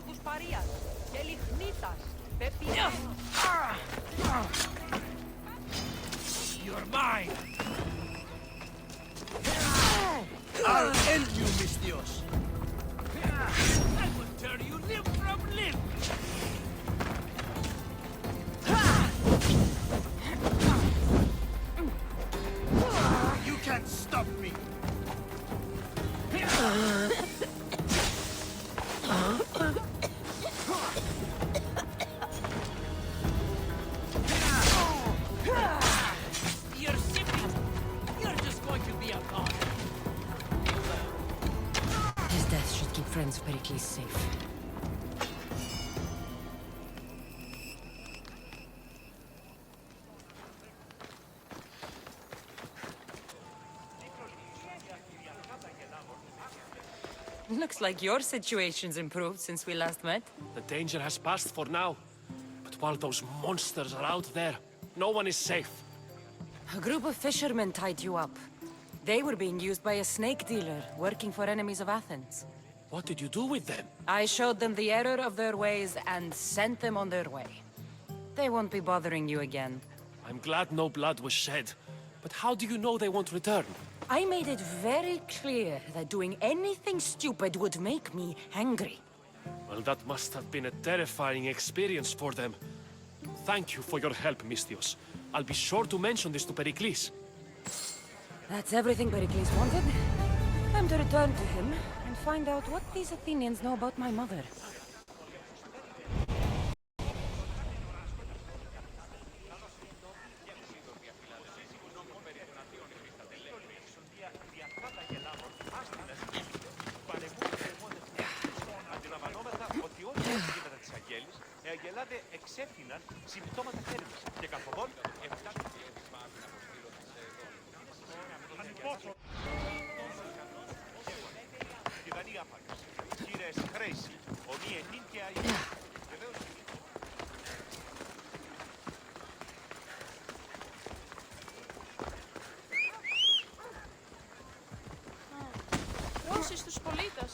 τους παρείας και λιχνίτας. You're mine! I'll end you, Mistios! I will turn you limb from limb! You can't stop me! You're simply... You're just going to be a god. His death should keep friends of Pericles safe. Looks like your situation's improved since we last met. The danger has passed for now. But while those monsters are out there, no one is safe. A group of fishermen tied you up. They were being used by a snake dealer, working for enemies of Athens. What did you do with them? I showed them the error of their ways and sent them on their way. They won't be bothering you again. I'm glad no blood was shed. But how do you know they won't return? I made it very clear that doing anything stupid would make me angry. Well, that must have been a terrifying experience for them. Thank you for your help, Mistios. I'll be sure to mention this to Pericles. That's everything Pericles wanted. Time to return to him and find out what these Athenians know about my mother. Εξέφθηναν συμπτώματα θέρμης και καθοδόν Τιδανή άφαγας, χείρες χρέση, ονί ενήν και αΐ. Ρώσεις στους πολίτες.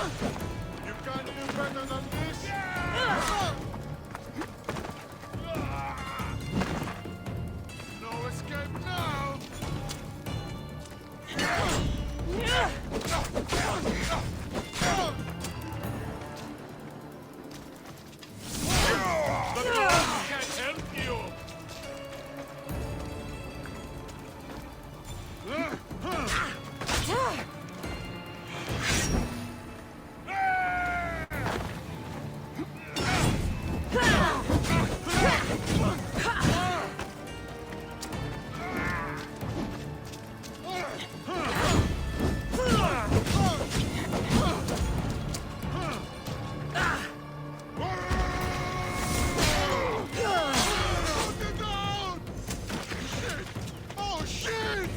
You can't do better than this. No escape now. Can't help you! Oh shit!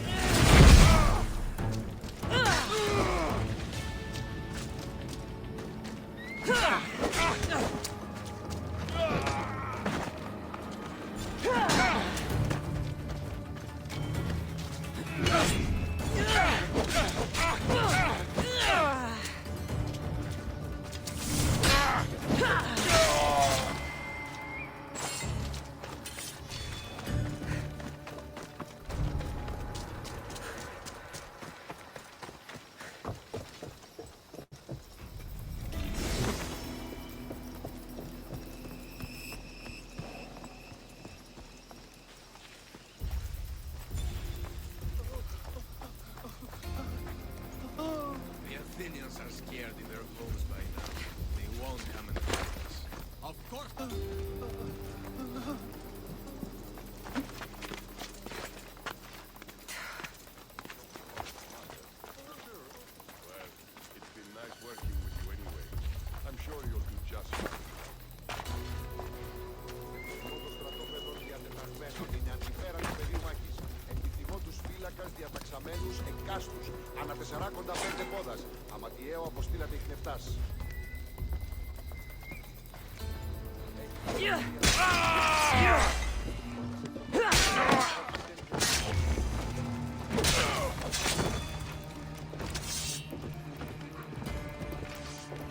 The Athenians are scared in their homes by now. They won't come and fight us. Of course. Well, it's been nice working with you anyway. I'm sure you'll do just fine. Το στρατόπεδο διατεταγμένο είναι αντιπέραν πεδίου μάχης. Επιθυμώ τους φύλακας διαταξαμένους εκάστους, ανά 4,5 πόδας. Αματιαίο αποστήλατε ιχνευτάς.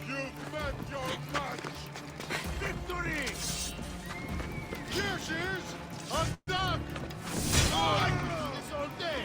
You've met your match! Victory! Here she is! Attack! Oh, I could do this all day!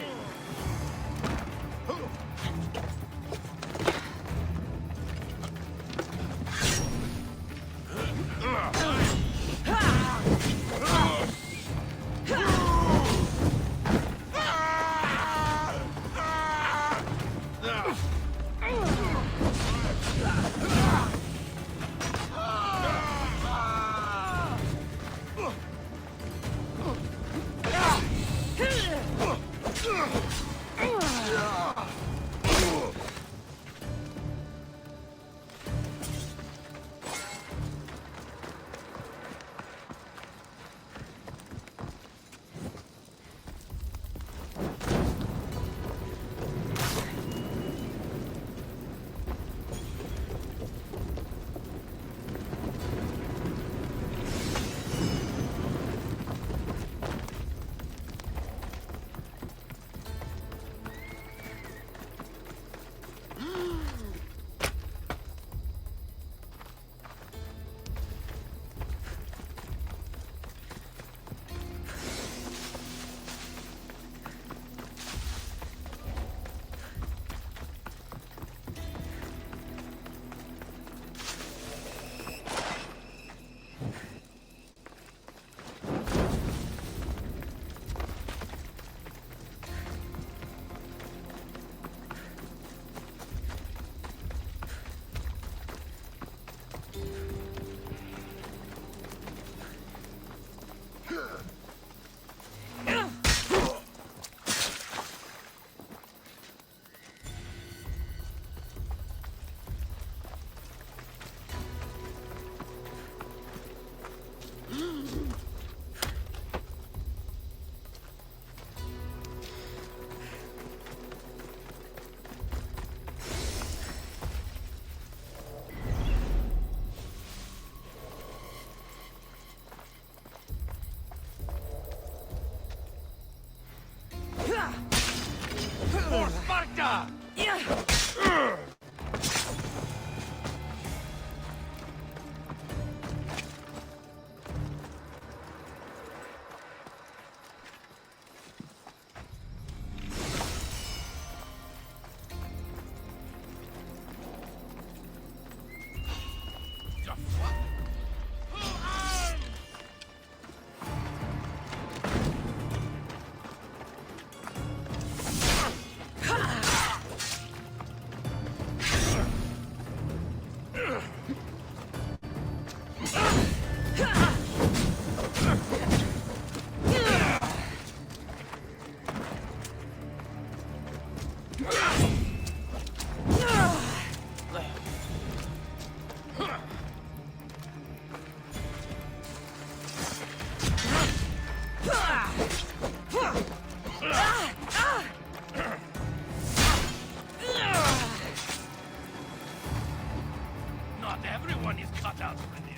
Everyone is cut out for this.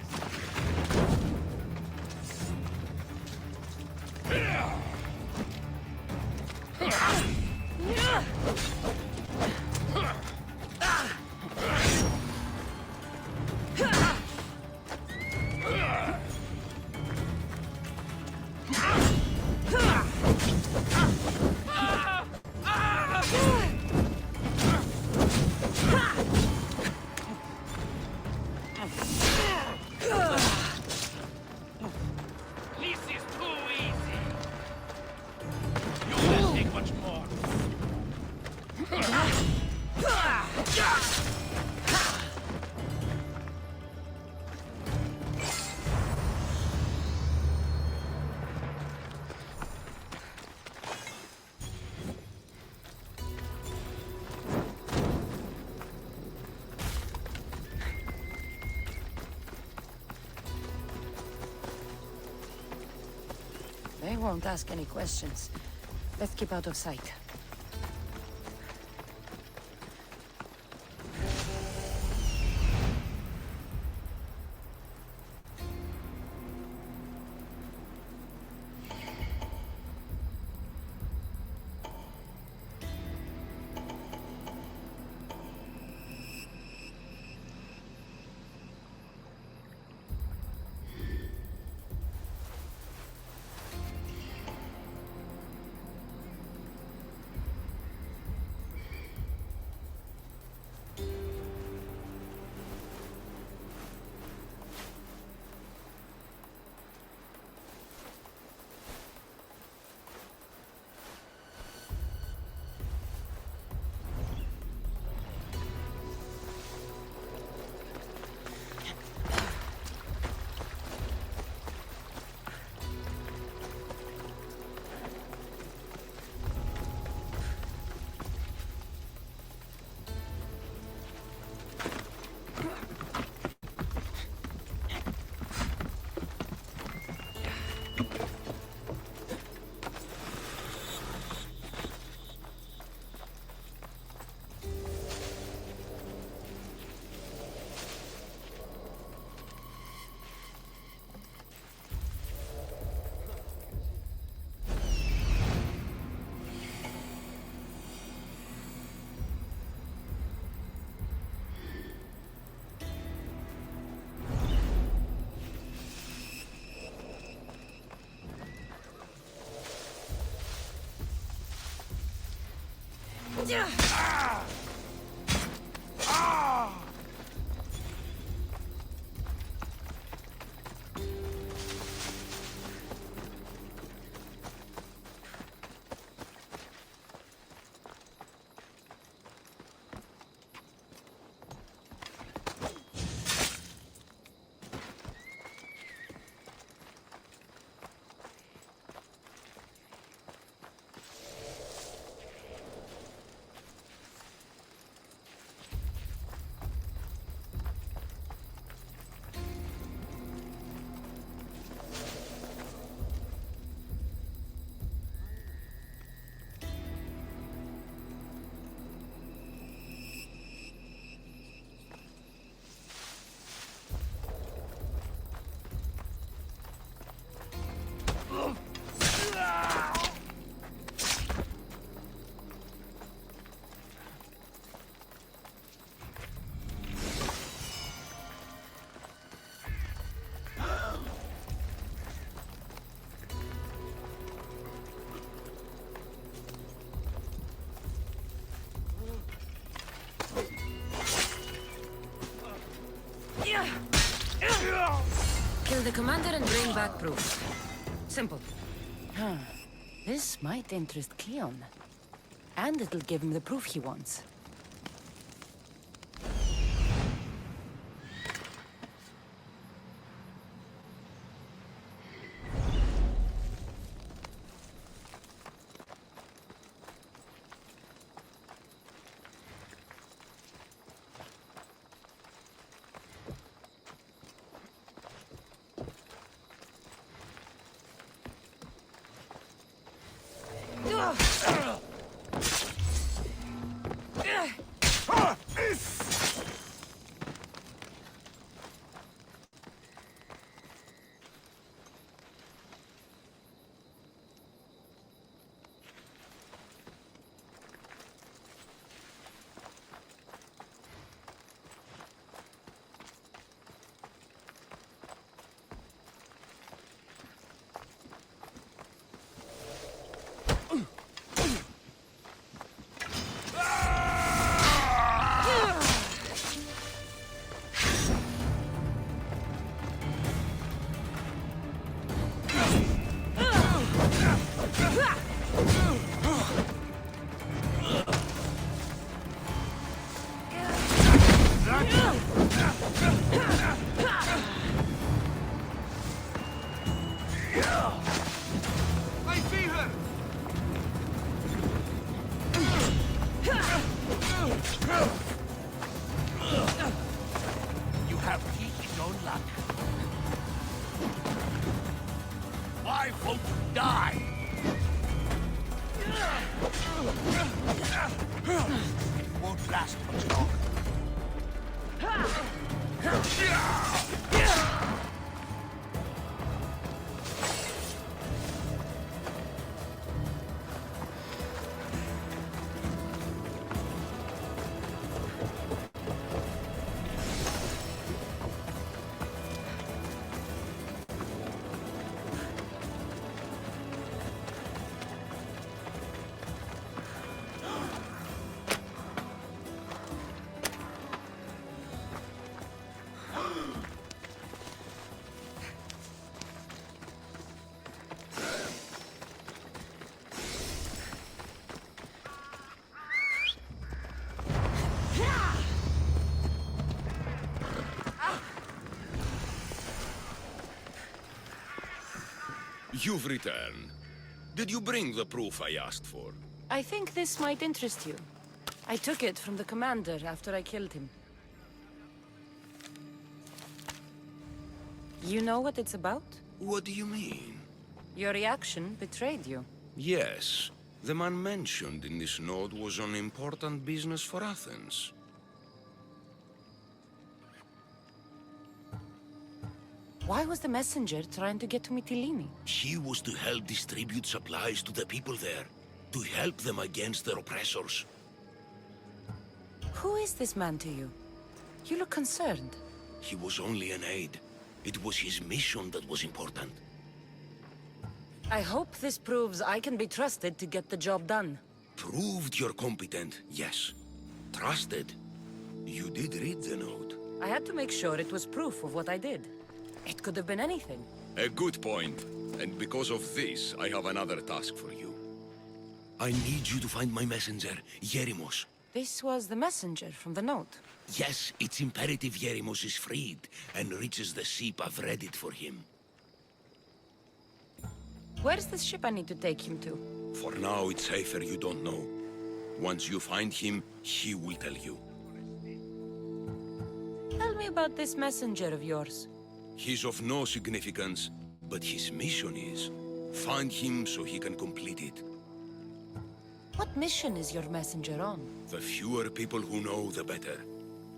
This is too easy. You will take much more. They won't ask any questions. Let's keep out of sight. Kill the commander and bring back proof. Simple. Huh. This might interest Cleon. And it'll give him the proof he wants. Die! Won't last much longer. You've returned. Did you bring the proof I asked for? I think this might interest you. I took it from the commander after I killed him. You know what it's about? What do you mean? Your reaction betrayed you. Yes. The man mentioned in this note was on important business for Athens. Why was the messenger trying to get to Mytilene? He was to help distribute supplies to the people there, to help them against their oppressors. Who is this man to you? You look concerned. He was only an aide. It was his mission that was important. I hope this proves I can be trusted to get the job done. Proved you're competent, yes. Trusted. You did read the note. I had to make sure it was proof of what I did. It could have been anything. A good point. And because of this, I have another task for you. I need you to find my messenger, Yerimos. This was the messenger from the note. Yes, it's imperative Yerimos is freed and reaches the ship. I've read it for him. Where's the ship I need to take him to? For now, it's safer you don't know. Once you find him, he will tell you. Tell me about this messenger of yours. He's of no significance, but his mission is. Find him so he can complete it. What mission is your messenger on? The fewer people who know, the better.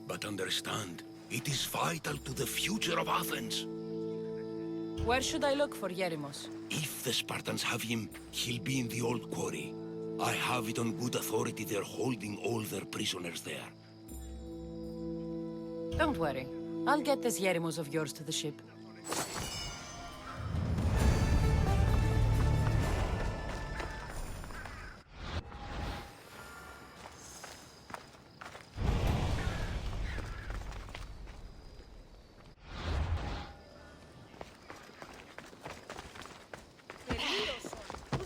But understand, it is vital to the future of Athens. Where should I look for Yerimos? If the Spartans have him, he'll be in the old quarry. I have it on good authority they're holding all their prisoners there. Don't worry. I'll get this Yerimos of yours to the ship.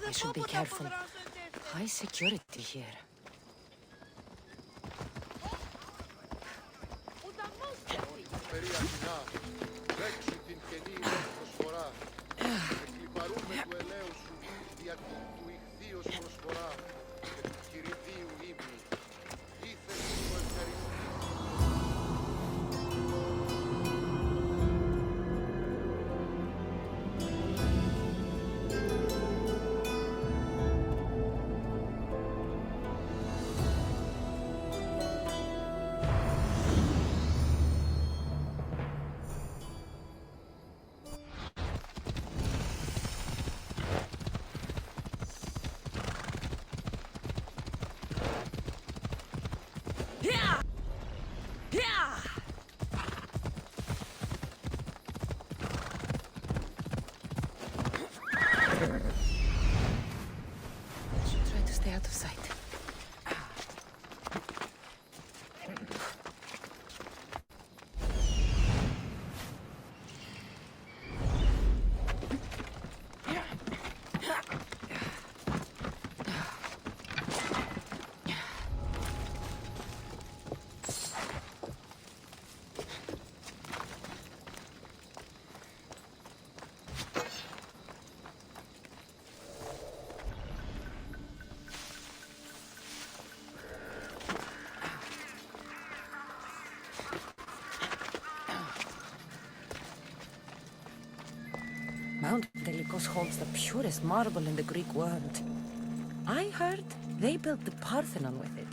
I should be careful. High security here. Περί Αθηνά, δέξου την καινή προσφορά και κλιπαρούμε του ελαίου σου δια του ηχθείος προσφορά και του κηρυδίου ύμνη. Ήθε σου το ευχαριστή. house holds the purest marble in the Greek world. I heard they built the Parthenon with it.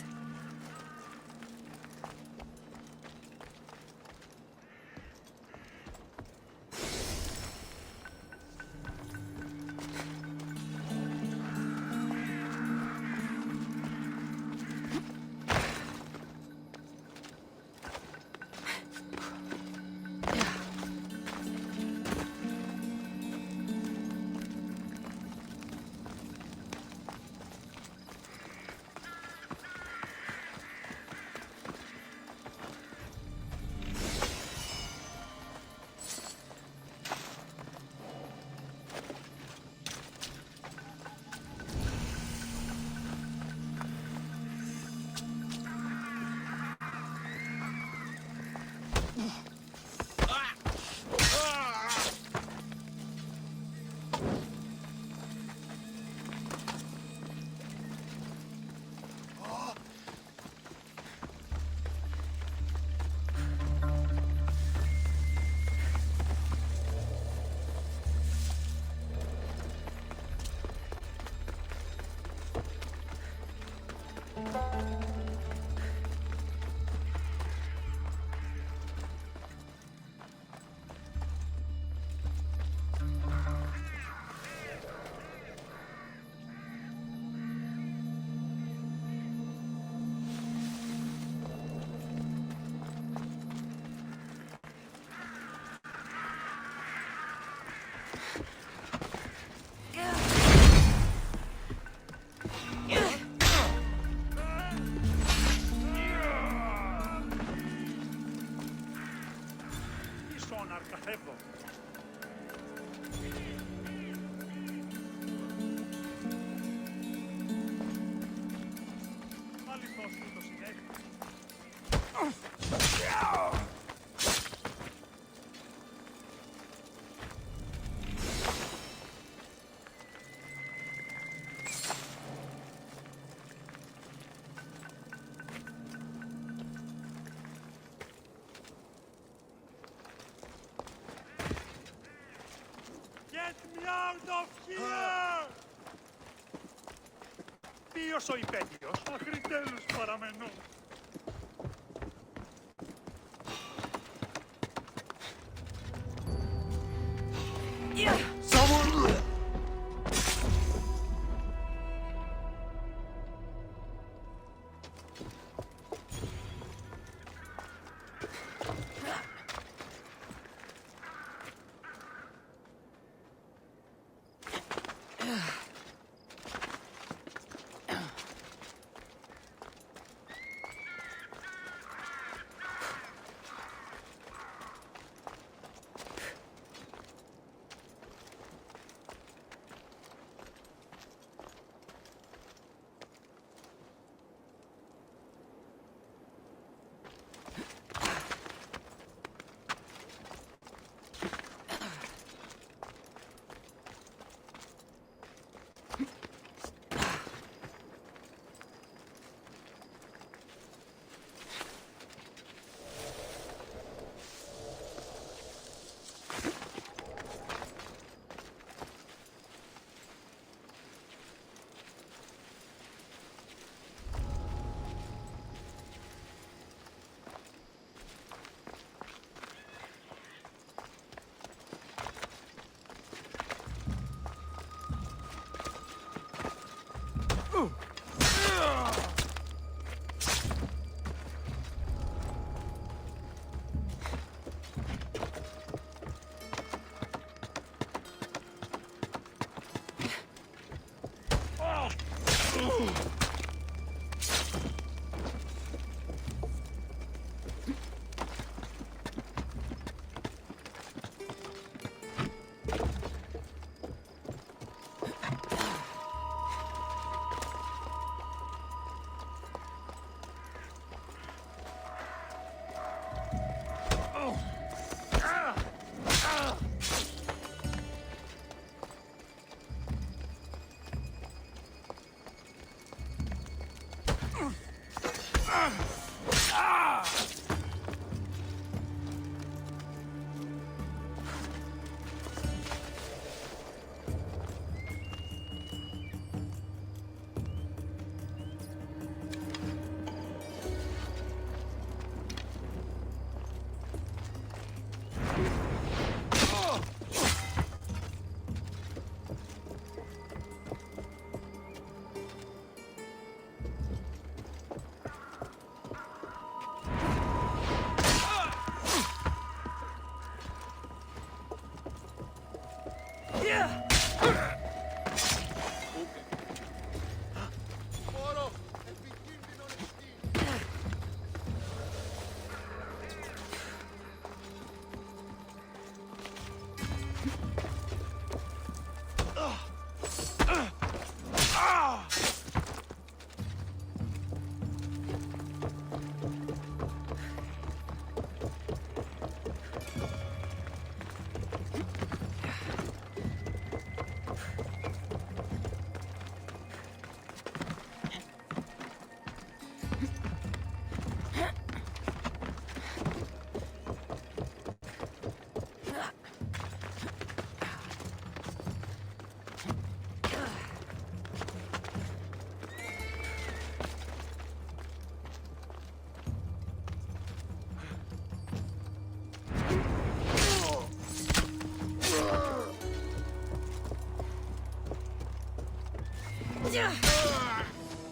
Get me out of here! Ποιος ο υπέτειος, άχρη τέλους παραμένω.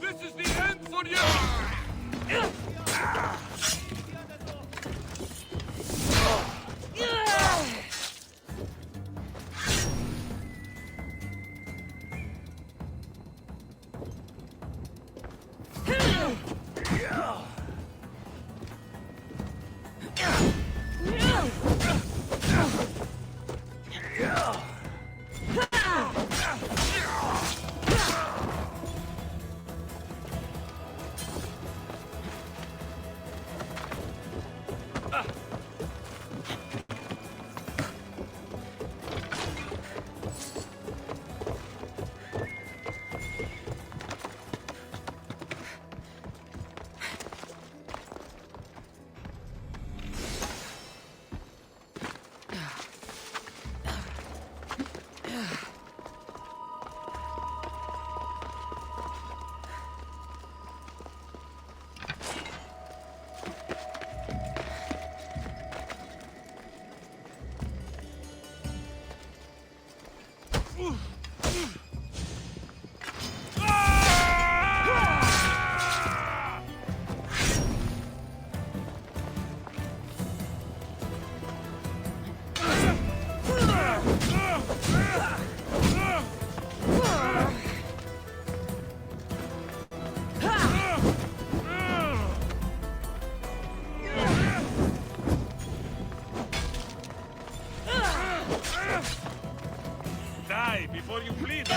This is the end for you! Die before you bleed!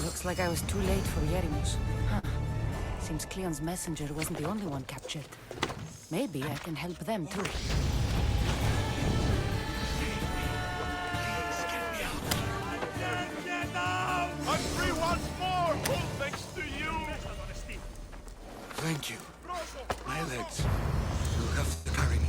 Looks like I was too late for Yerimos. Huh. Seems Cleon's messenger wasn't the only one captured. Maybe I can help them too. I'm free once more! All thanks to you! Thank you. My legs. You'll have to carry me.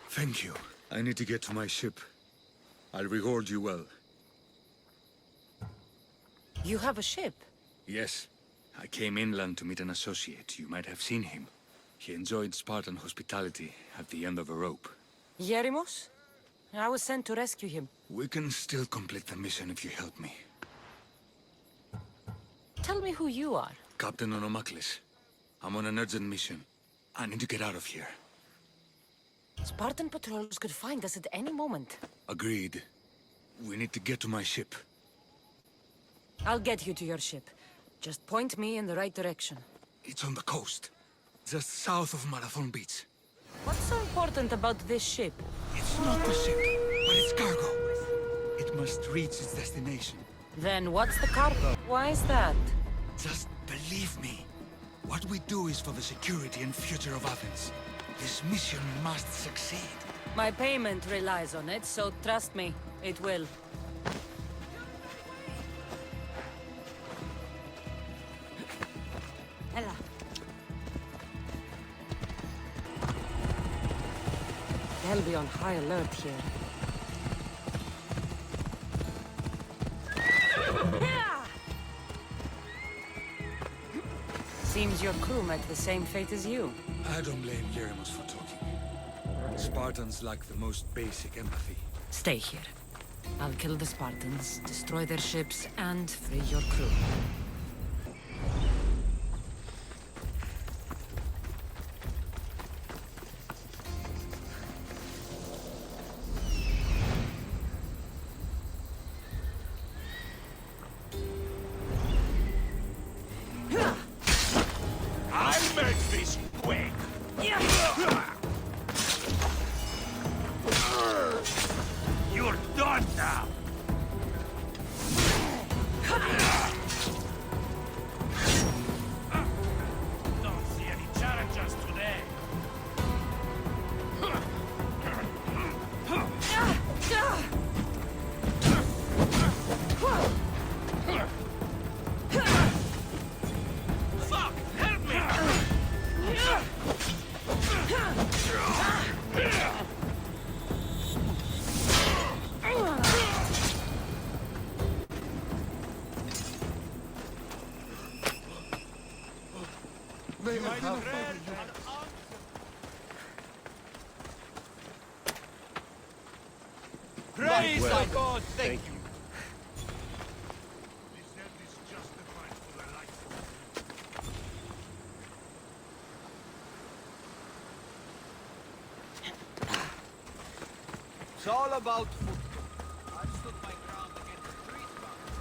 Thank you. I need to get to my ship. I'll reward you well. You have a ship? Yes. I came inland to meet an associate. You might have seen him. He enjoyed Spartan hospitality at the end of a rope. Yerimos? I was sent to rescue him. We can still complete the mission if you help me. Tell me who you are. Captain Onomaklis. I'm on an urgent mission. I need to get out of here. Spartan patrols could find us at any moment. Agreed. We need to get to my ship. I'll get you to your ship. Just point me in the right direction. It's on the coast. Just south of Marathon Beach. What's so important about this ship? It's not the ship, but its cargo. It must reach its destination. Then what's the cargo? Why is that? Just believe me. What we do is for the security and future of Athens. This mission must succeed. My payment relies on it, so trust me, it will. Ella. They'll be on high alert here. Seems your crew met the same fate as you. I don't blame Yeremos for talking. Spartans lack the most basic empathy. Stay here. I'll kill the Spartans, destroy their ships, and free your crew. I'll make this quick! You're done now! Don't see any challengers today! Fuck! Help me! Praise our God! Thank you! This end is justified for the likes of It's all about football. I've stood my ground against the street bombs.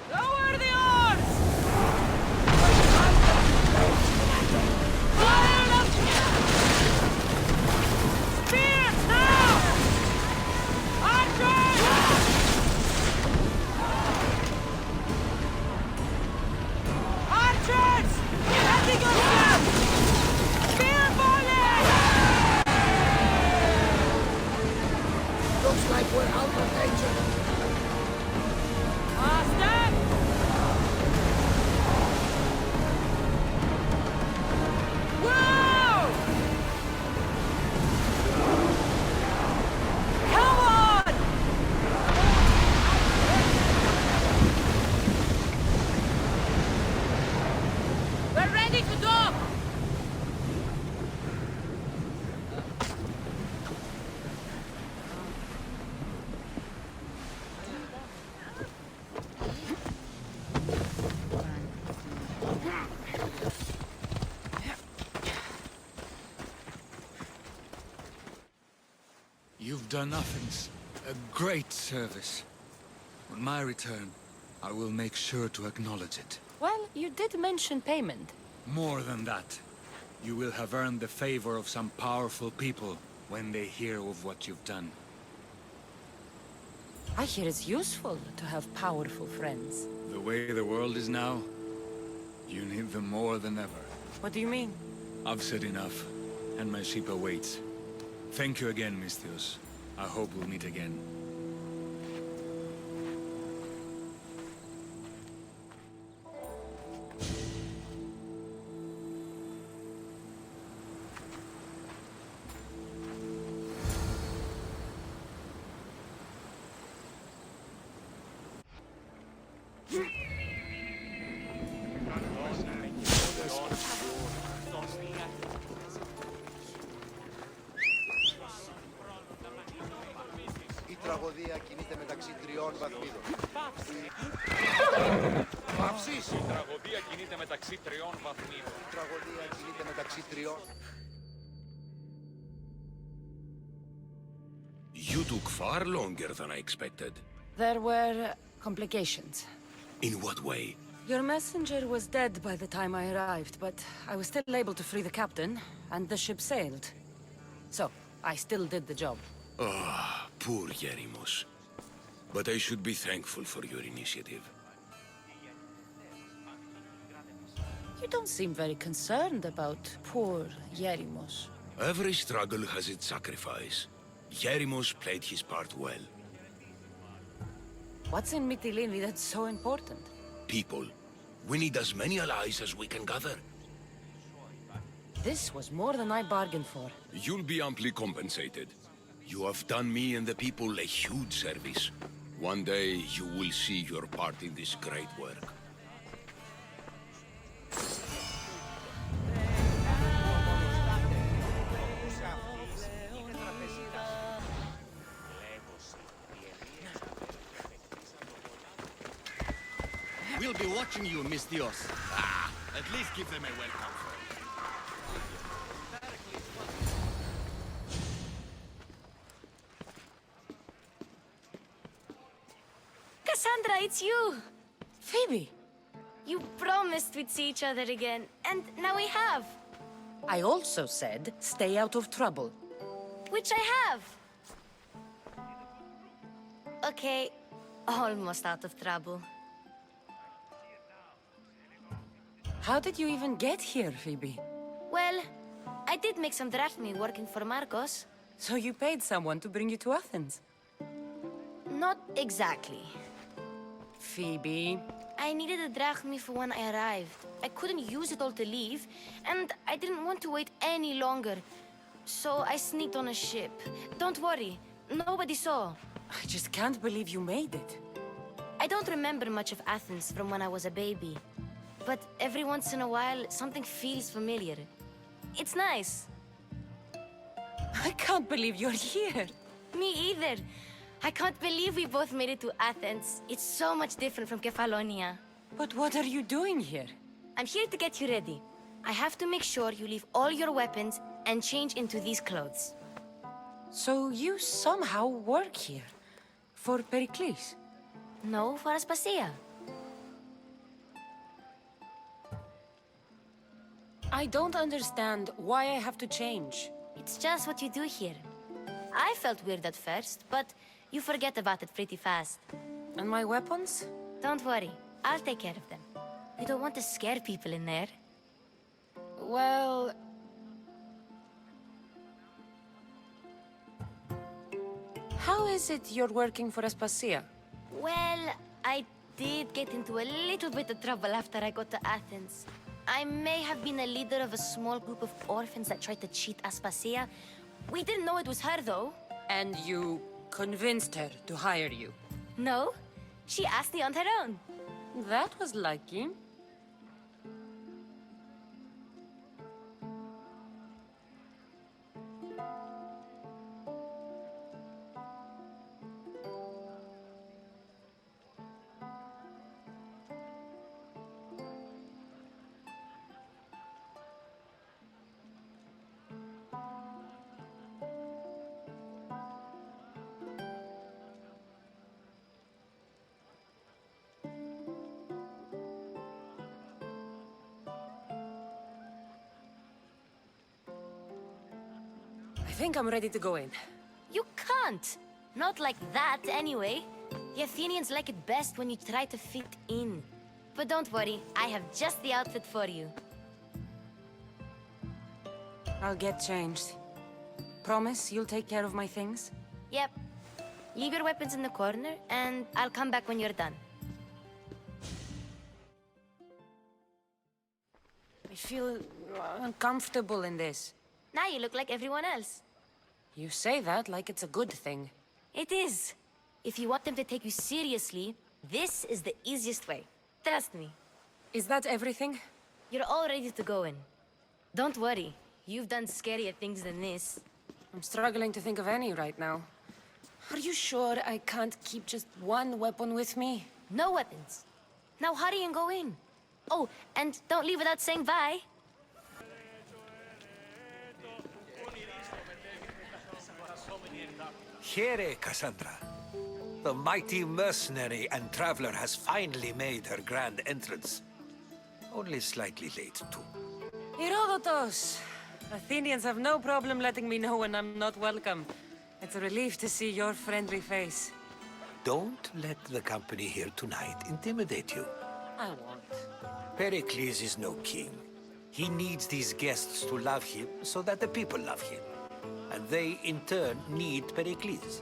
Lower the oars! Spears now! Archers! Archers! Heading on them! Spear volley! Looks like we're out of danger. Faster! Whoa! Come on! We're ready to dock! You've done Athens a great service. On my return, I will make sure to acknowledge it. Well, you did mention payment. More than that, you will have earned the favor of some powerful people when they hear of what you've done. I hear it's useful to have powerful friends. The way the world is now, you need them more than ever. What do you mean? I've said enough, and my ship awaits. Thank you again, Misthios. I hope we'll meet again. Η τραγωδία κινείται μεταξύ 3 βαθμίδων. Παύσεις! Η τραγωδία κινείται μεταξύ 3 βαθμίδων. Η τραγωδία κινείται μεταξύ 3. You took far longer than I expected. There were complications. In what way? Your messenger was dead by the time I arrived, but I was still able to free the captain, and the ship sailed. So, I still did the job. Ah, poor Yerimos. But I should be thankful for your initiative. You don't seem very concerned about poor Yerimos. Every struggle has its sacrifice. Yerimos played his part well. What's in Mytilene that's so important? People. We need as many allies as we can gather. This was more than I bargained for. You'll be amply compensated. You have done me and the people a huge service. One day you will see your part in this great work. We'll be watching you, Mistios. At least give them a welcome. Cassandra, it's you! Phoebe! You promised we'd see each other again, and now we have. I also said, stay out of trouble. Which I have. Okay, almost out of trouble. How did you even get here, Phoebe? Well, I did make some drachmi working for Marcos. So you paid someone to bring you to Athens? Not exactly. Phoebe... I needed a drachmi for when I arrived. I couldn't use it all to leave, and I didn't want to wait any longer. So I sneaked on a ship. Don't worry, nobody saw. I just can't believe you made it. I don't remember much of Athens from when I was a baby. But every once in a while, something feels familiar. It's nice. I can't believe you're here. Me either. I can't believe we both made it to Athens. It's so much different from Kefalonia. But what are you doing here? I'm here to get you ready. I have to make sure you leave all your weapons and change into these clothes. So you somehow work here? For Pericles? No, for Aspasia. I don't understand why I have to change. It's just what you do here. I felt weird at first, but you forget about it pretty fast. And my weapons? Don't worry, I'll take care of them. You don't want to scare people in there. Well... How is it you're working for Aspasia? Well, I did get into a little bit of trouble after I got to Athens. I may have been a leader of a small group of orphans that tried to cheat Aspasia. We didn't know it was her, though. And you convinced her to hire you? No, she asked me on her own. That was lucky. I think I'm ready to go in. You can't. Not like that, anyway. The Athenians like it best when you try to fit in. But don't worry, I have just the outfit for you. I'll get changed. Promise you'll take care of my things? Yep. Leave your weapons in the corner, and I'll come back when you're done. I feel uncomfortable in this. Now you look like everyone else. You say that like it's a good thing. It is. If you want them to take you seriously, this is the easiest way. Trust me. Is that everything? You're all ready to go in. Don't worry. You've done scarier things than this. I'm struggling to think of any right now. Are you sure I can't keep just one weapon with me? No weapons. Now hurry and go in. Oh, and don't leave without saying bye. Here, Cassandra. The mighty mercenary and traveler has finally made her grand entrance. Only slightly late, too. Herodotus! Athenians have no problem letting me know when I'm not welcome. It's a relief to see your friendly face. Don't let the company here tonight intimidate you. I won't. Pericles is no king. He needs these guests to love him so that the people love him. And they, in turn, need Pericles.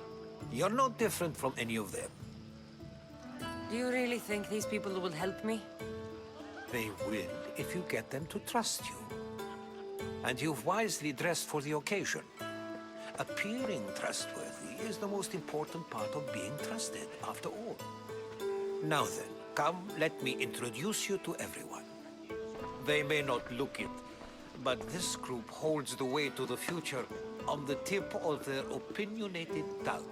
You're no different from any of them. Do you really think these people will help me? They will if you get them to trust you. And you've wisely dressed for the occasion. Appearing trustworthy is the most important part of being trusted, after all. Now then, come, let me introduce you to everyone. They may not look it, but this group holds the way to the future on the tip of their opinionated tongues.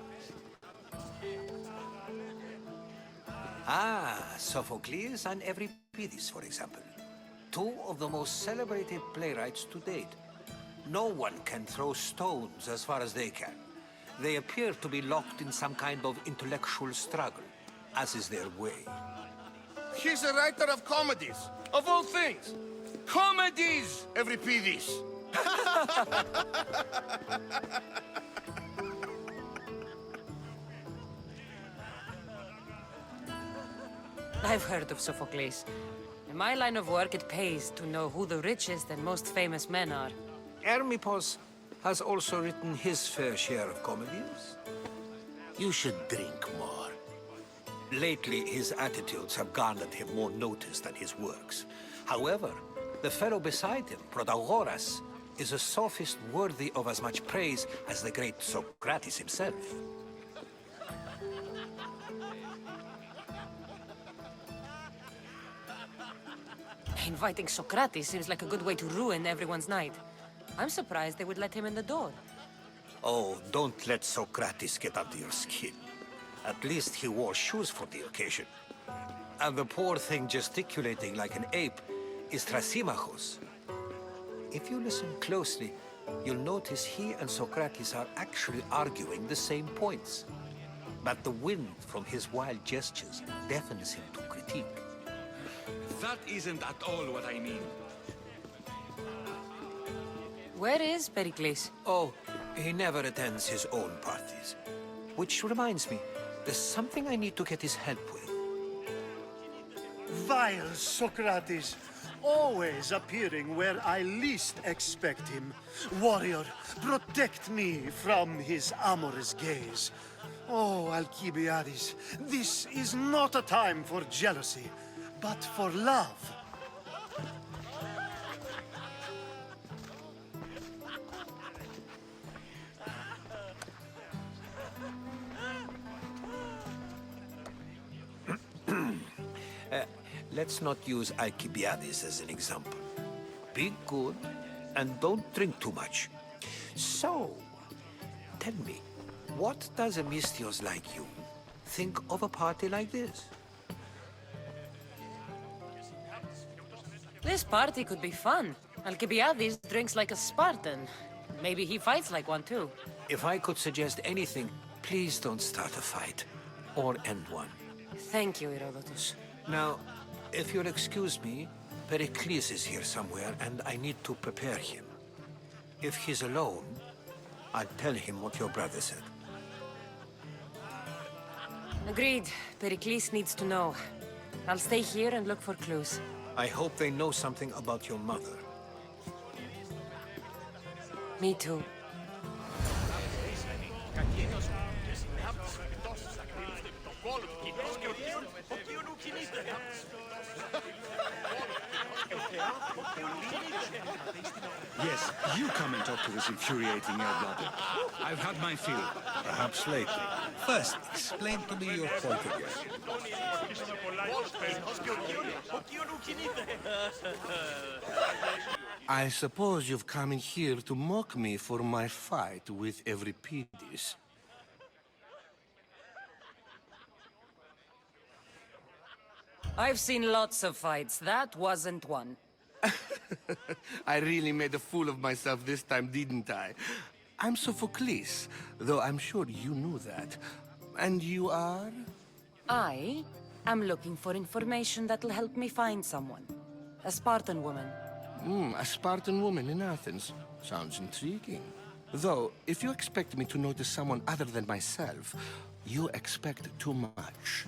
Ah, Sophocles and Euripides, for example. Two of the most celebrated playwrights to date. No one can throw stones as far as they can. They appear to be locked in some kind of intellectual struggle, as is their way. He's a writer of comedies, of all things. Comedies, Euripides. I've heard of Sophocles. In my line of work, it pays to know who the richest and most famous men are. Hermippos has also written his fair share of comedies. You should drink more. Lately, his attitudes have garnered him more notice than his works. However, the fellow beside him, Protagoras, is a sophist worthy of as much praise as the great Socrates himself. Inviting Socrates seems like a good way to ruin everyone's night. I'm surprised they would let him in the door. Oh, don't let Socrates get under your skin. At least he wore shoes for the occasion. And the poor thing gesticulating like an ape is Thrasymachos. If you listen closely, you'll notice he and Socrates are actually arguing the same points. But the wind from his wild gestures deafens him to critique. That isn't at all what I mean. Where is Pericles? Oh, he never attends his own parties. Which reminds me, there's something I need to get his help with. Vile Socrates, always appearing where I least expect him. Warrior, protect me from his amorous gaze. Oh, Alcibiades, this is not a time for jealousy, but for love. Let's not use Alcibiades as an example. Be good and don't drink too much. So, tell me, what does a Misthios like you think of a party like this? This party could be fun. Alcibiades drinks like a Spartan. Maybe he fights like one too. If I could suggest anything, please don't start a fight. Or end one. Thank you, Herodotus. Now, if you'll excuse me, Pericles is here somewhere and I need to prepare him. If he's alone, I'll tell him what your brother said. Agreed. Pericles needs to know. I'll stay here and look for clues. I hope they know something about your mother. Me too. Yes, you come and talk to this infuriating air-blubber. I've had my fill. Perhaps later. First, explain to me your point again. I suppose you've come in here to mock me for my fight with Euripides. I've seen lots of fights. That wasn't one. I really made a fool of myself this time, didn't I? I'm Sophocles, though I'm sure you knew that. And you are? I am looking for information that'll help me find someone. A Spartan woman. A Spartan woman in Athens. Sounds intriguing. Though, if you expect me to notice someone other than myself, you expect too much.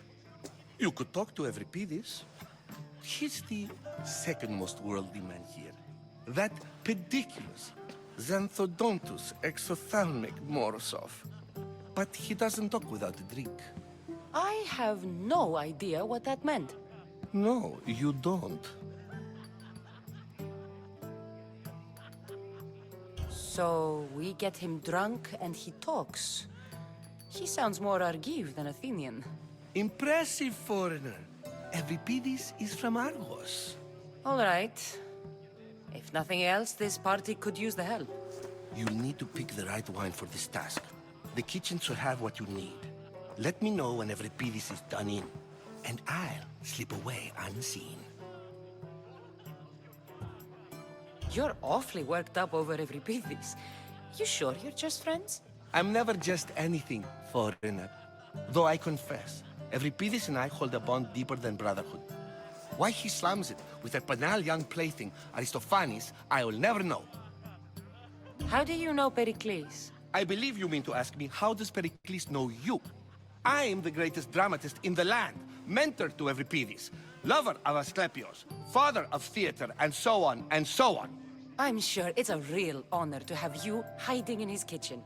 You could talk to Euripides. He's the second most worldly man here. That pediculous, xanthodontus exophthalmic Morosov. But he doesn't talk without a drink. I have no idea what that meant. No, you don't. So we get him drunk and he talks. He sounds more Argive than Athenian. Impressive, foreigner. Euripides is from Argos. All right. If nothing else, this party could use the help. You'll need to pick the right wine for this task. The kitchen should have what you need. Let me know when Euripides is done in, and I'll slip away unseen. You're awfully worked up over Euripides. You sure you're just friends? I'm never just anything, foreigner. Though I confess, Euripides and I hold a bond deeper than brotherhood. Why he slams it with that banal young plaything, Aristophanes, I will never know. How do you know Pericles? I believe you mean to ask me, how does Pericles know you? I am the greatest dramatist in the land, mentor to Euripides, lover of Asclepios, father of theater, and so on, and so on. I'm sure it's a real honor to have you hiding in his kitchen.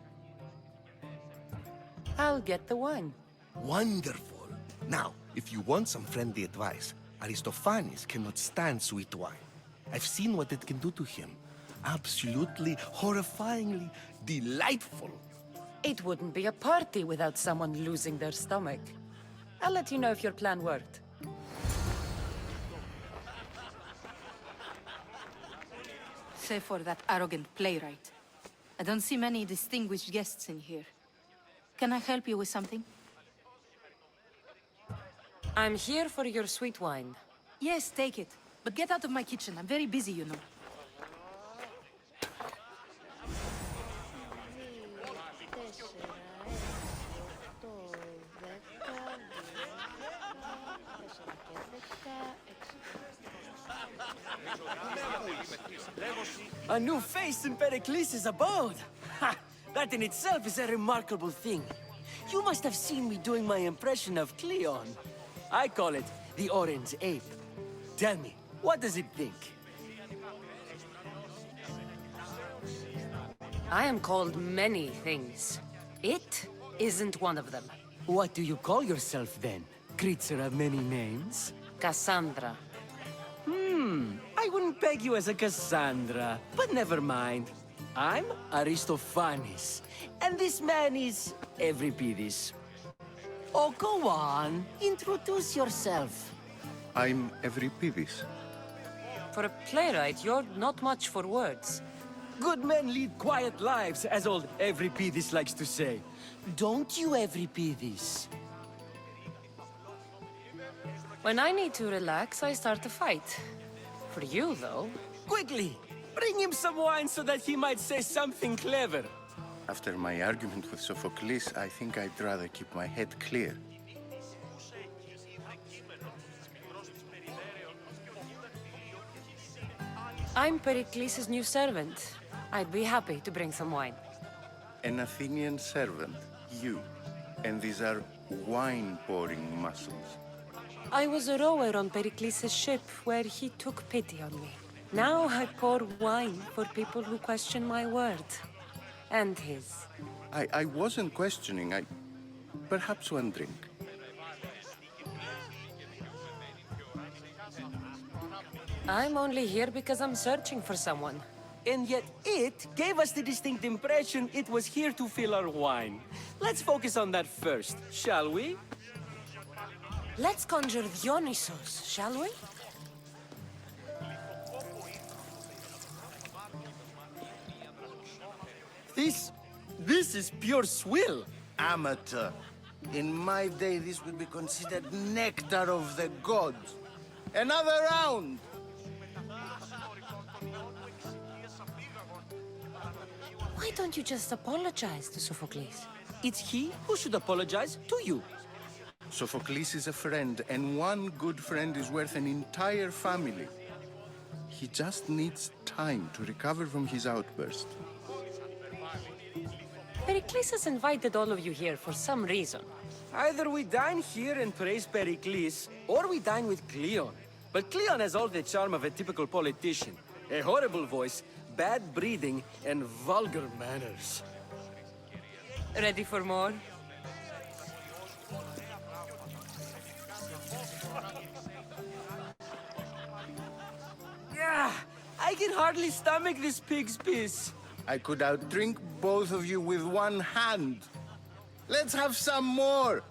I'll get the wine. Wonderful. Now, if you want some friendly advice, Aristophanes cannot stand sweet wine. I've seen what it can do to him. Absolutely, horrifyingly delightful. It wouldn't be a party without someone losing their stomach. I'll let you know if your plan worked. Save for that arrogant playwright. I don't see many distinguished guests in here. Can I help you with something? I'm here for your sweet wine. Yes, take it. But get out of my kitchen. I'm very busy, you know. A new face in Pericles' abode! Ha! That in itself is a remarkable thing. You must have seen me doing my impression of Cleon. I call it the Orange Ape. Tell me, what does it think? I am called many things. It isn't one of them. What do you call yourself then? Creature of many names? Cassandra. I wouldn't peg you as a Cassandra, but never mind. I'm Aristophanes, and this man is Euripides. Oh, go on. Introduce yourself. I'm Euripides. For a playwright, you're not much for words. Good men lead quiet lives, as old Euripides likes to say. Don't you, Euripides? When I need to relax, I start a fight. For you, though... Quickly! Bring him some wine so that he might say something clever. After my argument with Sophocles, I think I'd rather keep my head clear. I'm Pericles' new servant. I'd be happy to bring some wine. An Athenian servant, you. And these are wine-pouring muscles. I was a rower on Pericles' ship where he took pity on me. Now I pour wine for people who question my word. And his. I wasn't questioning. Perhaps one drink. I'm only here because I'm searching for someone. And yet it gave us the distinct impression it was here to fill our wine. Let's focus on that first, shall we? Let's conjure Dionysos, shall we? This is pure swill. Amateur. In my day, this would be considered nectar of the gods. Another round! Why don't you just apologize to Sophocles? It's he who should apologize to you. Sophocles is a friend, and one good friend is worth an entire family. He just needs time to recover from his outburst. Pericles has invited all of you here for some reason. Either we dine here and praise Pericles, or we dine with Cleon. But Cleon has all the charm of a typical politician. A horrible voice, bad breeding, and vulgar manners. Ready for more? Yeah, I can hardly stomach this pig's piss. I could outdrink both of you with one hand. Let's have some more!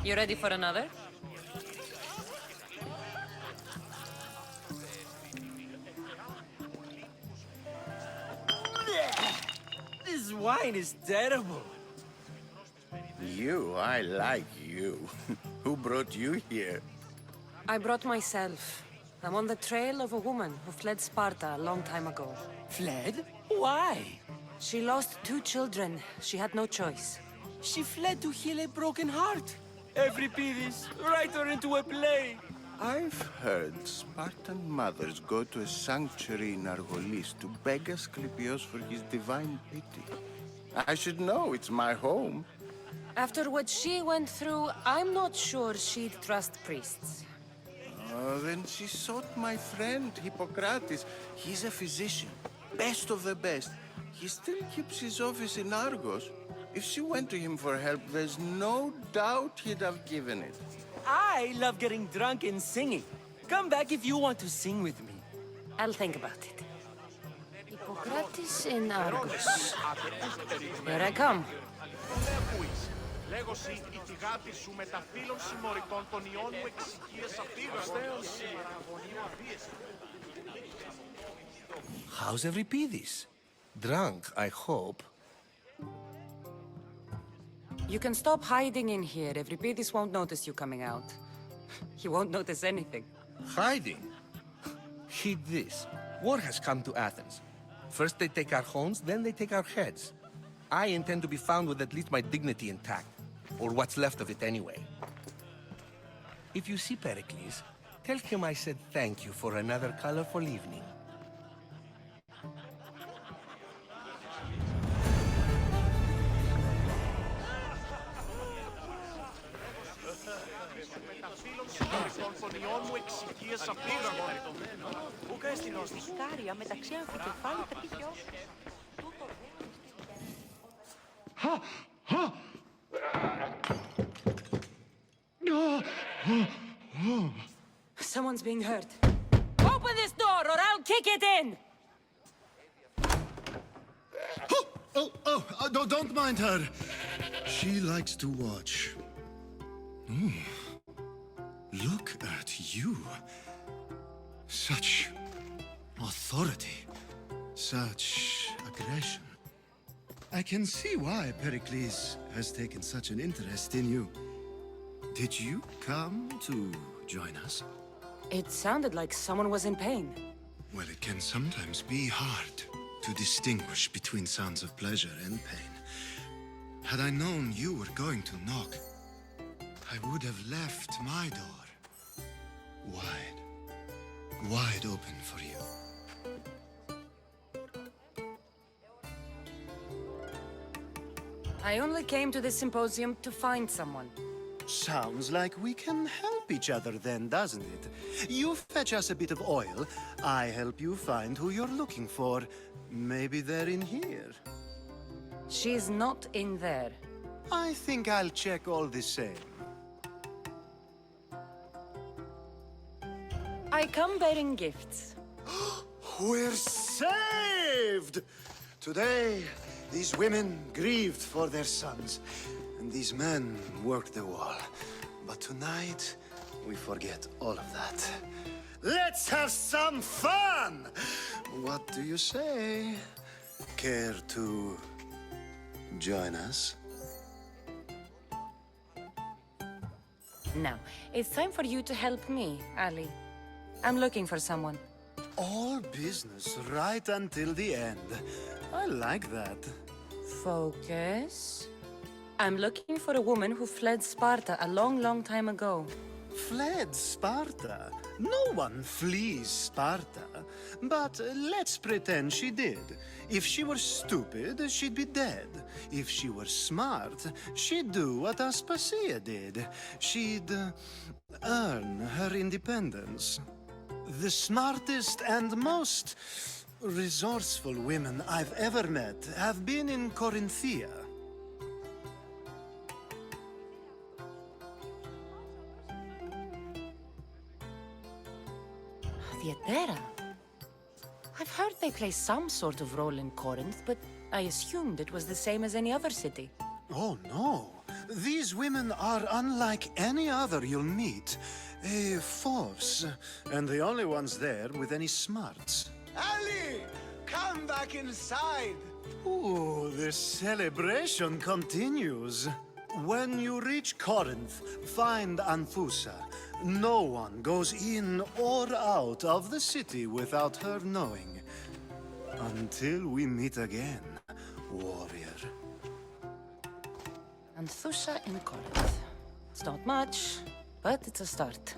You ready for another? This wine is terrible. You, I like you. Who brought you here? I brought myself. I'm on the trail of a woman who fled Sparta a long time ago. Fled? Why? She lost 2 children. She had no choice. She fled to heal a broken heart. Euripides, write her into a play. I've heard Spartan mothers go to a sanctuary in Argolis to beg Asclepios for his divine pity. I should know, it's my home. After what she went through, I'm not sure she'd trust priests. Then she sought my friend, Hippocrates. He's a physician, best of the best. He still keeps his office in Argos. If she went to him for help, there's no doubt he'd have given it. I love getting drunk and singing. Come back if you want to sing with me. I'll think about it. Hippocrates in Argos. Here I come. Λέγωση η θυγάτη σου με τα φύλων συμμοριτών των ιών μου εξοικίας απίγαστος. How's Euripides? Drunk, I hope. You can stop hiding in here. Euripides won't notice you coming out. He won't notice anything. Hiding? Heed this. War has come to Athens. First they take our homes, then they take our heads. I intend to be found with at least my dignity intact. Or what's left of it anyway. If you see Pericles, tell him I said thank you for another colorful evening. Κάρια μεταξύ αμφικεφάλου πετυχιών. Someone's being hurt. Open this door or I'll kick it in! Don't mind her. She likes to watch. Look at you. Such authority. Such aggression. I can see why Pericles has taken such an interest in you. Did you come to join us? It sounded like someone was in pain. Well, it can sometimes be hard to distinguish between sounds of pleasure and pain. Had I known you were going to knock, I would have left my door wide open for you. I only came to the symposium to find someone. Sounds like we can help each other then, doesn't it? You fetch us a bit of oil, I help you find who you're looking for. Maybe they're in here. She's not in there. I think I'll check all the same. I come bearing gifts. We're saved! Today, these women grieved for their sons, and these men worked the wall. But tonight, we forget all of that. Let's have some fun! What do you say? Care to join us? Now, it's time for you to help me, Ali. I'm looking for someone. All business right until the end. I like that. Focus. I'm looking for a woman who fled Sparta a long, long time ago. Fled Sparta? No one flees Sparta. But let's pretend she did. If she were stupid, she'd be dead. If she were smart, she'd do what Aspasia did. She'd earn her independence. The smartest and most resourceful women I've ever met have been in Corinthia. Theatera? I've heard they play some sort of role in Corinth, but I assumed it was the same as any other city. Oh, no. These women are unlike any other you'll meet. A force, and the only ones there with any smarts. Ali! Come back inside! Ooh, the celebration continues. When you reach Corinth, find Anfusa. No one goes in or out of the city without her knowing. Until we meet again, warrior. Anthusha in Corinth. It's not much, but it's a start.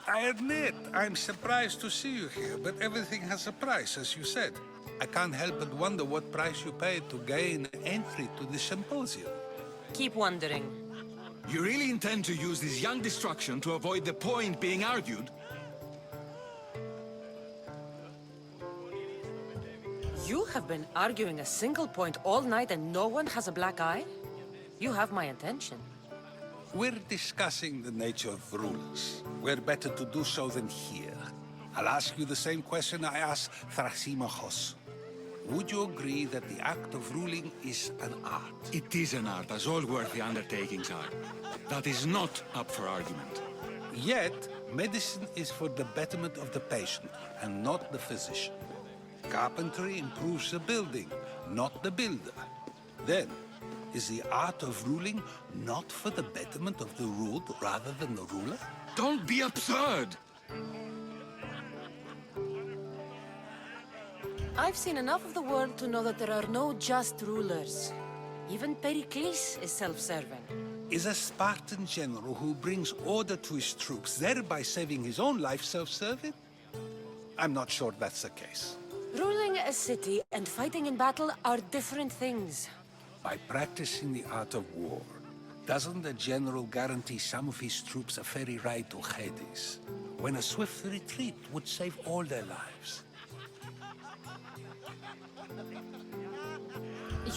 I admit, I'm surprised to see you here, but everything has a price, as you said. I can't help but wonder what price you paid to gain entry to the symposium. Keep wondering. You really intend to use this young destruction to avoid the point being argued? You have been arguing a single point all night and no one has a black eye? You have my attention. We're discussing the nature of rulers. Where better to do so than here? I'll ask you the same question I asked Thrasymachos. Would you agree that the act of ruling is an art? It is an art, as all worthy undertakings are. That is not up for argument. Yet, medicine is for the betterment of the patient, and not the physician. Carpentry improves the building, not the builder. Then, is the art of ruling not for the betterment of the ruled rather than the ruler? Don't be absurd! I've seen enough of the world to know that there are no just rulers. Even Pericles is self-serving. Is a Spartan general who brings order to his troops, thereby saving his own life, self-serving? I'm not sure that's the case. Ruling a city and fighting in battle are different things. By practicing the art of war, doesn't the general guarantee some of his troops a ferry ride to Hades, when a swift retreat would save all their lives?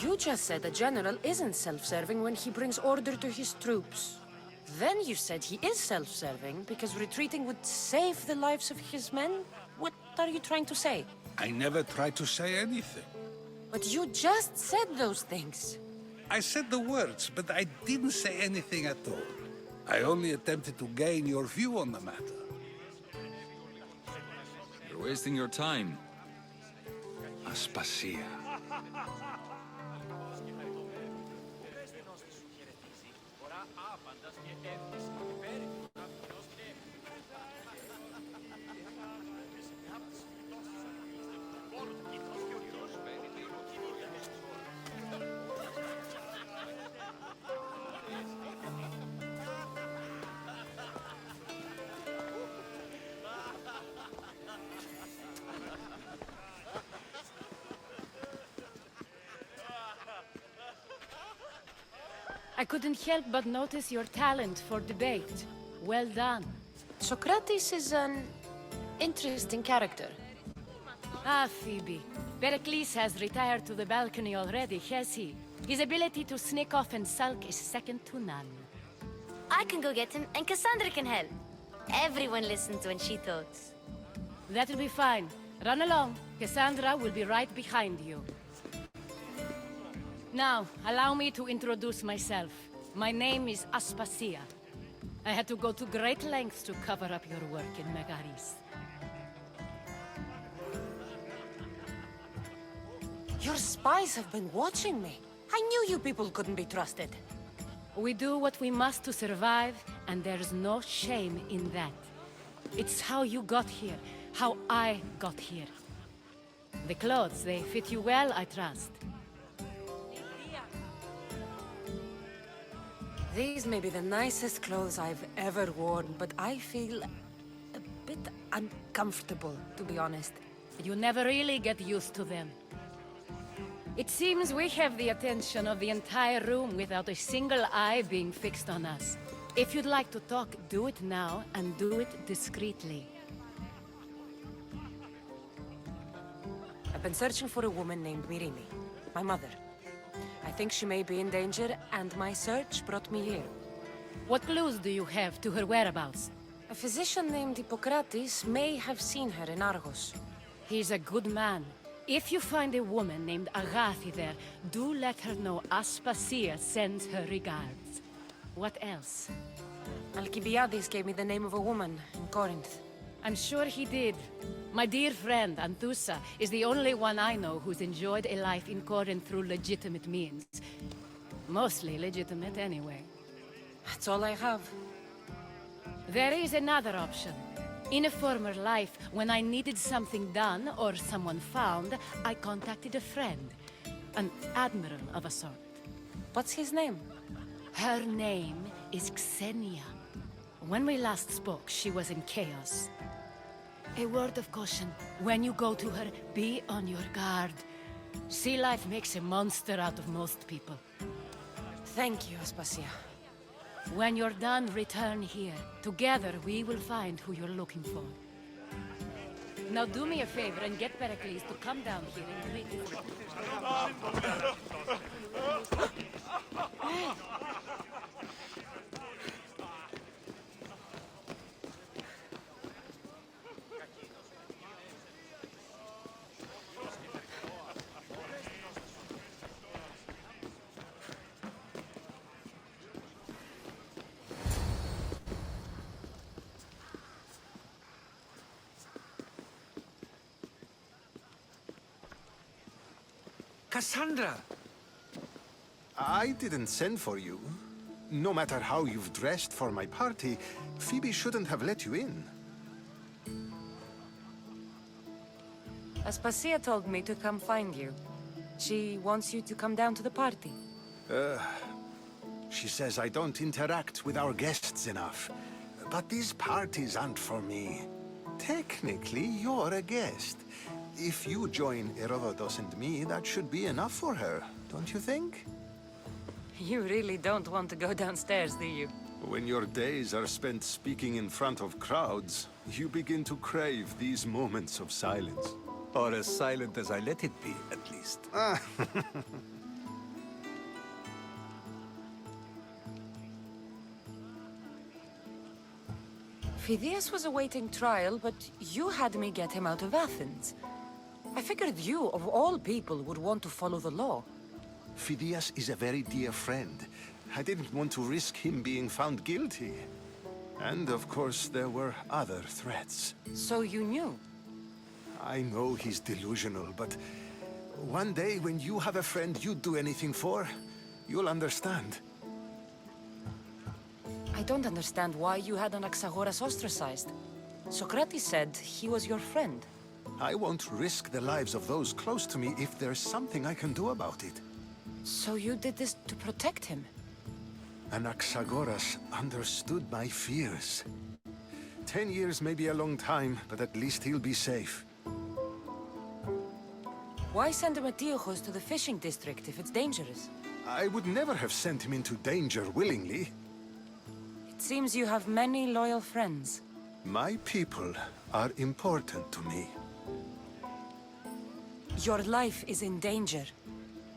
You just said a general isn't self-serving when he brings order to his troops. Then you said he is self-serving because retreating would save the lives of his men? What are you trying to say? I never tried to say anything. But you just said those things. I said the words, but I didn't say anything at all. I only attempted to gain your view on the matter. You're wasting your time. Aspasia. I couldn't help but notice your talent for debate. Well done. Socrates is an interesting character. Ah, Phoebe. Pericles has retired to the balcony already, has he? His ability to sneak off and sulk is second to none. I can go get him, and Cassandra can help. Everyone listens when she talks. That'll be fine. Run along. Cassandra will be right behind you. Now, allow me to introduce myself. My name is Aspasia. I had to go to great lengths to cover up your work in Megaris. Your spies have been watching me. I knew you people couldn't be trusted. We do what we must to survive, and there's no shame in that. It's how you got here, how I got here. The clothes, they fit you well, I trust. These may be the nicest clothes I've ever worn, but I feel a bit uncomfortable, to be honest. You never really get used to them. It seems we have the attention of the entire room without a single eye being fixed on us. If you'd like to talk, do it now, and do it discreetly. I've been searching for a woman named Mirimi, my mother. I think she may be in danger, and my search brought me here. What clues do you have to her whereabouts? A physician named Hippocrates may have seen her in Argos. He's a good man. If you find a woman named Agathi there, do let her know Aspasia sends her regards. What else? Alcibiades gave me the name of a woman in Corinth. I'm sure he did. My dear friend, Anthusa, is the only one I know who's enjoyed a life in Corinth through legitimate means. Mostly legitimate, anyway. That's all I have. There is another option. In a former life, when I needed something done or someone found, I contacted a friend. An admiral of a sort. What's his name? Her name is Xenia. When we last spoke, she was in chaos. A word of caution. When you go to her, be on your guard. Sea life makes a monster out of most people. Thank you, Aspasia. When you're done, return here. Together, we will find who you're looking for. Now do me a favor and get Pericles to come down here and greet you. Cassandra! I didn't send for you. No matter how you've dressed for my party, Phoebe shouldn't have let you in. Aspasia told me to come find you. She wants you to come down to the party. She says I don't interact with our guests enough. But these parties aren't for me. Technically, you're a guest. If you join Herodotus and me, that should be enough for her, don't you think? You really don't want to go downstairs, do you? When your days are spent speaking in front of crowds, you begin to crave these moments of silence. Or as silent as I let it be, at least. Phidias was awaiting trial, but you had me get him out of Athens. I figured you, of all people, would want to follow the law. Phidias is a very dear friend. I didn't want to risk him being found guilty. And of course, there were other threats. So you knew? I know he's delusional, but one day when you have a friend you'd do anything for, you'll understand. I don't understand why you had Anaxagoras ostracized. Socrates said he was your friend. I won't risk the lives of those close to me if there's something I can do about it. So you did this to protect him? Anaxagoras understood my fears. 10 years may be a long time, but at least he'll be safe. Why send Emetiochos to the fishing district if it's dangerous? I would never have sent him into danger willingly. It seems you have many loyal friends. My people are important to me. Your life is in danger.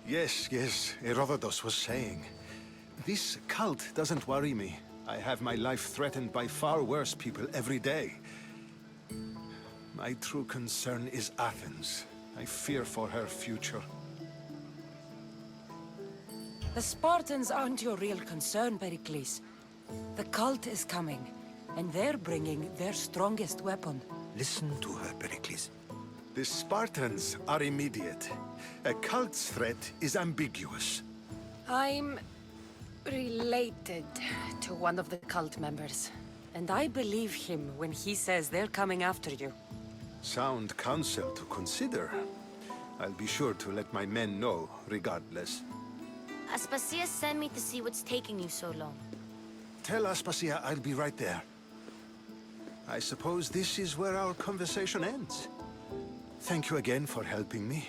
Yes, Herodotus was saying. This cult doesn't worry me. I have my life threatened by far worse people every day. My true concern is Athens. I fear for her future. The Spartans aren't your real concern, Pericles. The cult is coming, and they're bringing their strongest weapon. Listen to her, Pericles. The Spartans are immediate. A cult's threat is ambiguous. I'm related to one of the cult members, and I believe him when he says they're coming after you. Sound counsel to consider. I'll be sure to let my men know, regardless. Aspasia sent me to see what's taking you so long. Tell Aspasia I'll be right there. I suppose this is where our conversation ends. Thank you again for helping me.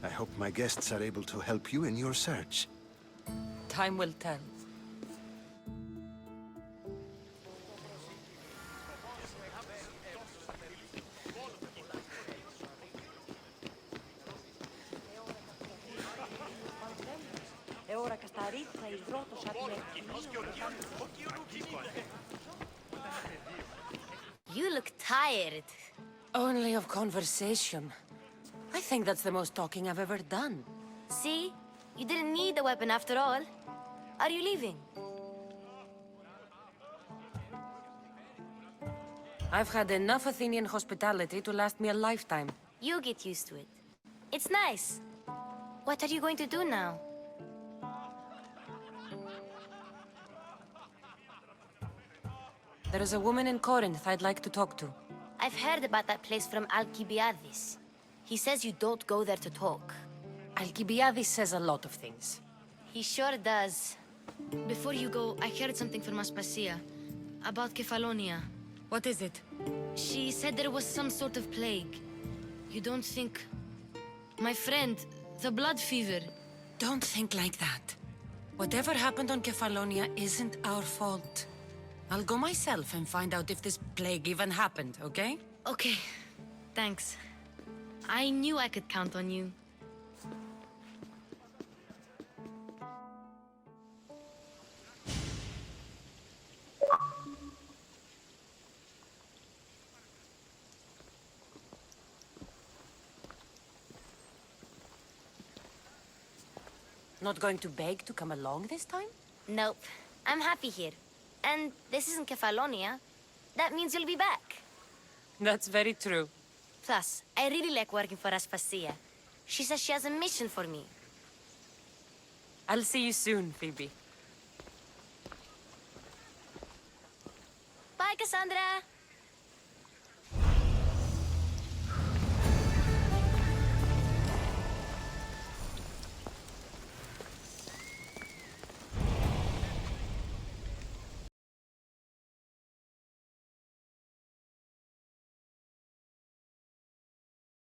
I hope my guests are able to help you in your search. Time will tell. You look tired. Only of conversation. I think that's the most talking I've ever done. See? You didn't need the weapon after all. Are you leaving? I've had enough Athenian hospitality to last me a lifetime. You get used to it. It's nice. What are you going to do now? There is a woman in Corinth I'd like to talk to. I've heard about that place from Alcibiades. He says you don't go there to talk. Alcibiades says a lot of things. He sure does. Before you go, I heard something from Aspasia. About Kefalonia. What is it? She said there was some sort of plague. You don't think... My friend, the blood fever. Don't think like that. Whatever happened on Kefalonia isn't our fault. I'll go myself and find out if this plague even happened, okay? Okay. Thanks. I knew I could count on you. Not going to beg to come along this time? Nope. I'm happy here. And this isn't Kefalonia. That means you'll be back. That's very true. Plus, I really like working for Aspasia. She says she has a mission for me. I'll see you soon, Phoebe. Bye, Cassandra!